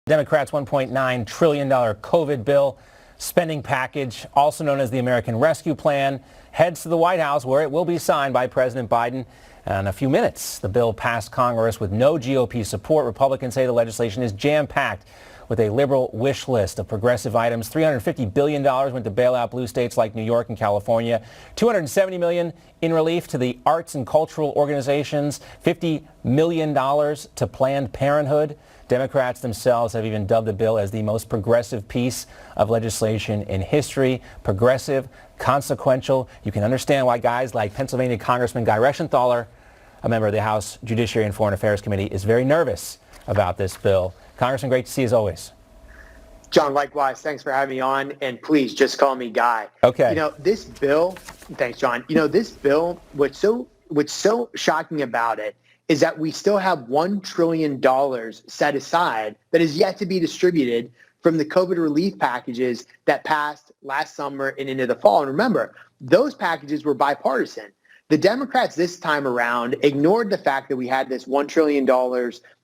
Democrats' $1.9 trillion COVID bill spending package, also known as the American Rescue Plan, heads to the White House, where it will be signed by President Biden in a few minutes. The bill passed Congress with no GOP support. Republicans say the legislation is jam-packed with a liberal wish list of progressive items. $350 billion went to bail out blue states like New York and California. $270 million in relief to the arts and cultural organizations. $50 million to Planned Parenthood. Democrats themselves have even dubbed the bill as the most progressive piece of legislation in history. Progressive, consequential. You can understand why guys like Pennsylvania Congressman Guy Reschenthaler, a member of the House Judiciary and Foreign Affairs Committee, is very nervous about this bill. Congressman, great to see you as always. John, likewise. Thanks for having me on. And please just call me Guy. Okay. You know, this bill, thanks, John. You know, this bill, what's so shocking about it is that we still have $1 trillion set aside that is yet to be distributed from the COVID relief packages that passed last summer and into the fall. And remember, those packages were bipartisan. The Democrats this time around ignored the fact that we had this $1 trillion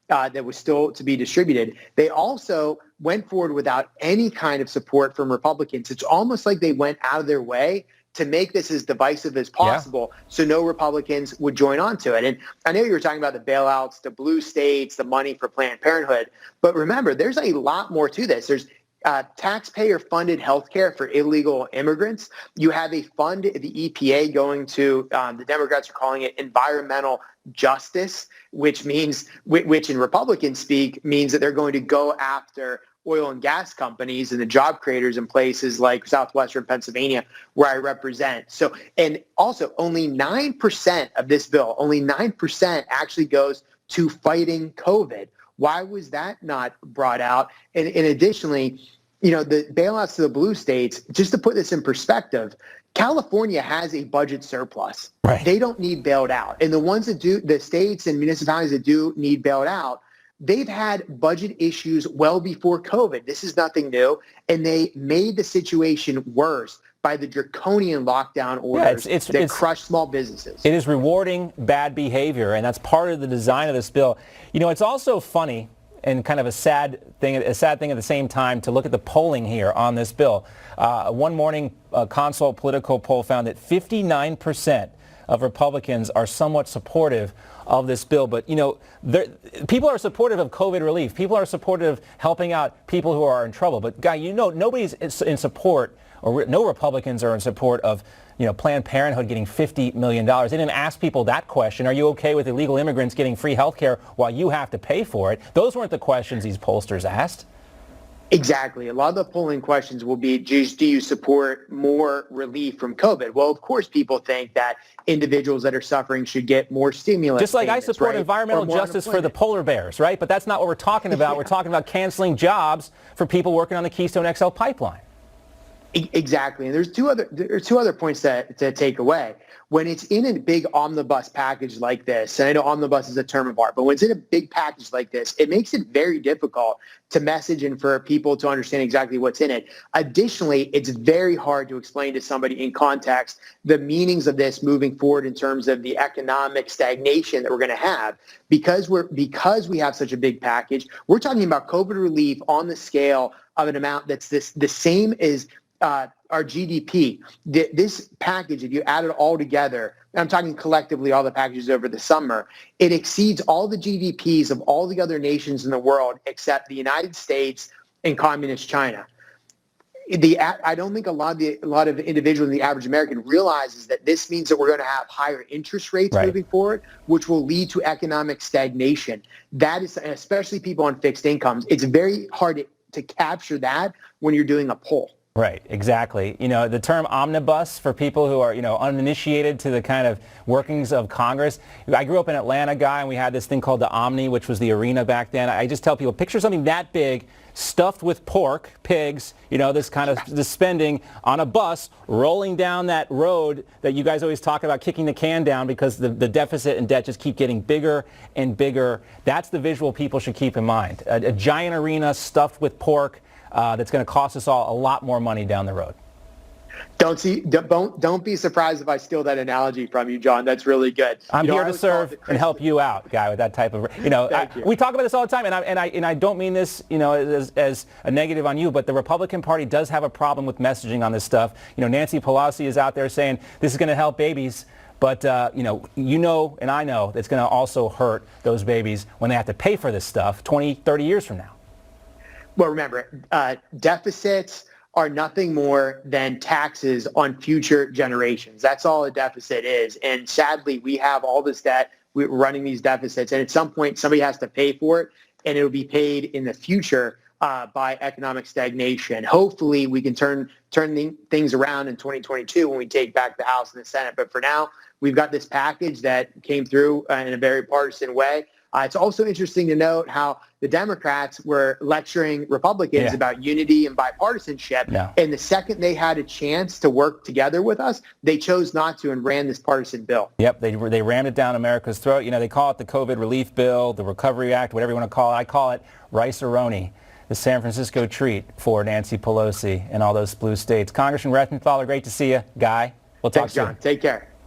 that was still to be distributed. They also went forward without any kind of support from Republicans. It's almost like they went out of their way to make this as divisive as possible, so no Republicans would join on to it. And I know you were talking about the bailouts, the blue states, the money for Planned Parenthood, but remember, there's a lot more to this. There's taxpayer-funded health care for illegal immigrants. You have a fund, the EPA, going to, the Democrats are calling it environmental justice, which means, which in Republican speak means that they're going to go after oil and gas companies and the job creators in places like southwestern Pennsylvania, where I represent. So, and also only 9% of this bill, only 9% actually goes to fighting COVID. Why was that not brought out? And additionally, you know, the bailouts to the blue states, just to put this in perspective, California has a budget surplus. Right. They don't need bailed out. And the ones that do, the states and municipalities that do need bailed out, they've had budget issues well before COVID. This is nothing new. And they made the situation worse by the draconian lockdown orders that crush small businesses. It is rewarding bad behavior, and that's part of the design of this bill. You know, it's also funny and kind of a sad thing at the same time to look at the polling here on this bill. One morning consult political poll found that 59% of Republicans are somewhat supportive of this bill. But, you know, people are supportive of COVID relief. People are supportive of helping out people who are in trouble. But, Guy, you know, nobody's in support, or no Republicans are in support of, you know, Planned Parenthood getting $50 million. They didn't ask people that question. Are you okay with illegal immigrants getting free health care while you have to pay for it? Those weren't the questions these pollsters asked. Exactly. A lot of the polling questions will be, do you support more relief from COVID? Well, of course, people think that individuals that are suffering should get more stimulus. Just like payments, I support right? environmental justice for the polar bears, right? But that's not what we're talking about. We're talking about canceling jobs for people working on the Keystone XL pipeline. Exactly. And there are two other points to take away. When it's in a big omnibus package like this, and I know omnibus is a term of art, but when it's in a big package like this, it makes it very difficult to message and for people to understand exactly what's in it. Additionally, it's very hard to explain to somebody in context the meanings of this moving forward in terms of the economic stagnation that we're going to have. Because we have such a big package, we're talking about COVID relief on the scale of an amount that's the same as our GDP. This package, if you add it all together, and I'm talking collectively all the packages over the summer, it exceeds all the GDPs of all the other nations in the world except the United States and communist China. I don't think a lot of individuals in the average American realizes that this means that we're going to have higher interest rates moving forward, which will lead to economic stagnation. That is, especially people on fixed incomes. It's very hard to capture that when you're doing a poll. Right, exactly. You know, the term omnibus for people who are, you know, uninitiated to the kind of workings of Congress. I grew up in Atlanta, Guy, and we had this thing called the Omni, which was the arena back then. I just tell people, picture something that big, stuffed with pork, pigs, you know, this kind of the spending on a bus rolling down that road that you guys always talk about kicking the can down because the deficit and debt just keep getting bigger and bigger. That's the visual people should keep in mind. A giant arena stuffed with pork. That's going to cost us all a lot more money down the road. Don't be surprised if I steal that analogy from you, John. That's really good. I'm here to serve and help you out, guy, with that type of, we talk about this all the time, and I don't mean this, as a negative on you, but the Republican Party does have a problem with messaging on this stuff. Nancy Pelosi is out there saying this is going to help babies, but and I know it's going to also hurt those babies when they have to pay for this stuff 20, 30 years from now. Well, remember, deficits are nothing more than taxes on future generations. That's all a deficit is. And sadly, we have all this debt, we're running these deficits, and at some point somebody has to pay for it, and it will be paid in the future by economic stagnation. Hopefully we can turn things around in 2022 when we take back the House and the Senate. But for now, we've got this package that came through in a very partisan way. It's also interesting to note how the Democrats were lecturing Republicans about unity and bipartisanship. Yeah. And the second they had a chance to work together with us, they chose not to and ran this partisan bill. Yep, they rammed it down America's throat. They call it the COVID relief bill, the Recovery Act, whatever you want to call it. I call it rice-a-roni, the San Francisco treat for Nancy Pelosi and all those blue states. Congressman Reschenthaler, great to see you, guy. We'll talk soon. Thanks, John. Take care.